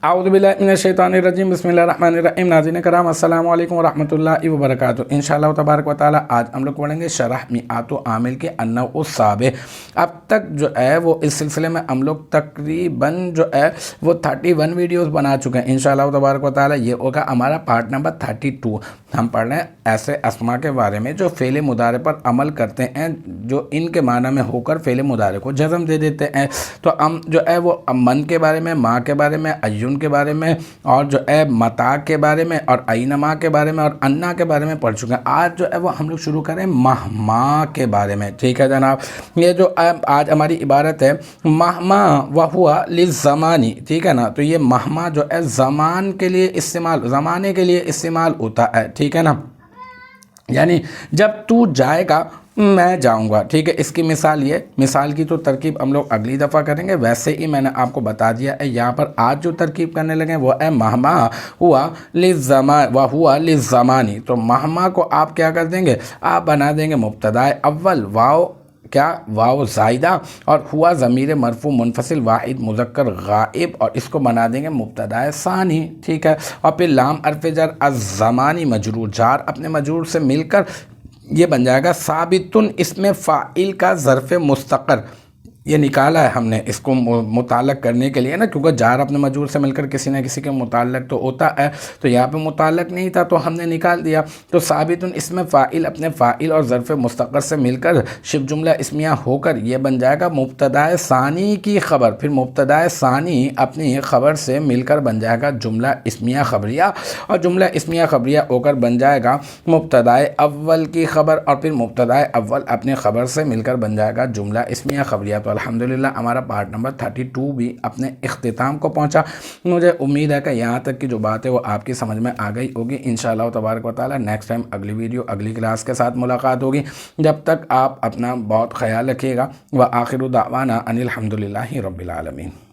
اعوذ باللہ من الشیطان الرجیم بسم اللہ الرحمن الرحیم۔ ناظرین کرام السلام علیکم ورحمۃ اللہ وبرکاتہ۔ انشاءاللہ تبارک و تعالی آج ہم لوگ پڑھیں گے شرح میعات و عامل کے النوع السابع۔ اب تک جو ہے وہ اس سلسلے میں ہم لوگ تقریباً جو ہے وہ 31 ویڈیوز بنا چکے ہیں۔ انشاءاللہ تبارک و تعالی یہ ہوگا ہمارا پارٹ نمبر 32۔ ہم پڑھ رہے ہیں ایسے اسما کے بارے میں جو فعل مضارع پر عمل کرتے ہیں، جو ان کے معنی میں ہو کر فعل مضارع کو جزم دے دیتے ہیں۔ تو ہم جو ہے وہ من کے بارے میں، ماں کے بارے میں، ایون کے بارے میں، اور جو ہے متا کے بارے میں، اور اینما کے بارے میں، اور انا کے بارے میں پڑھ چکے ہیں۔ آج جو ہے وہ ہم لوگ شروع کریں مہما کے بارے میں، ٹھیک ہے جناب۔ یہ جو آج ہماری عبارت ہے مہما وہوا للزمانی، ٹھیک ہے نا۔ تو یہ مہما جو ہے زمان کے لیے استعمال، زمانے کے لیے استعمال ہوتا ہے، ٹھیک ہے نا۔ یعنی جب تو جائے گا میں جاؤں گا، ٹھیک ہے۔ اس کی مثال یہ، مثال کی تو ترکیب ہم لوگ اگلی دفعہ کریں گے، ویسے ہی میں نے آپ کو بتا دیا ہے۔ یہاں پر آج جو ترکیب کرنے لگے وہ ہے مہما ہوا للزمان وہوا للزمانی۔ تو مہما کو آپ کیا کر دیں گے، آپ بنا دیں گے مبتدا اول، واو کیا، واو زائدہ، اور ہوا ضمیر مرفوع منفصل واحد مذکر غائب، اور اس کو بنا دیں گے مبتدا ثانی، ٹھیک ہے۔ اور پھر لام حرف جر الزمانی مجرور، جار اپنے مجرور سے مل کر یہ بن جائے گا ثابتن، اس میں فاعل کا ظرف مستقر یہ نکالا ہے ہم نے اس کو متعلق کرنے کے لیے نا، کیونکہ جار اپنے مجرور سے مل کر کسی نہ کسی کے متعلق تو ہوتا ہے، تو یہاں پہ متعلق نہیں تھا تو ہم نے نکال دیا۔ تو ثابتن اس میں فاعل اپنے فاعل اور ظرف مستقر سے مل کر شبہ جملہ اسمیہ ہو کر یہ بن جائے گا مبتدا ثانی کی خبر، پھر مبتدا ثانی اپنی خبر سے مل کر بن جائے گا جملہ اسمیہ خبریہ، اور جملہ اسمیہ خبریہ ہو کر بن جائے گا مبتدا اول کی خبر، اور پھر مبتدا اول اپنے خبر سے مل کر بن جائے گا جملہ اسمیہ خبریہ۔ تو الحمدللہ ہمارا پارٹ نمبر 32 بھی اپنے اختتام کو پہنچا۔ مجھے امید ہے کہ یہاں تک کی جو بات ہے وہ آپ کی سمجھ میں آ گئی ہوگی۔ انشاءاللہ تبارک و تعالی نیکسٹ ٹائم اگلی ویڈیو اگلی کلاس کے ساتھ ملاقات ہوگی۔ جب تک آپ اپنا بہت خیال رکھیے گا۔ وآخر دعوانا ان الحمدللہ رب العالمین۔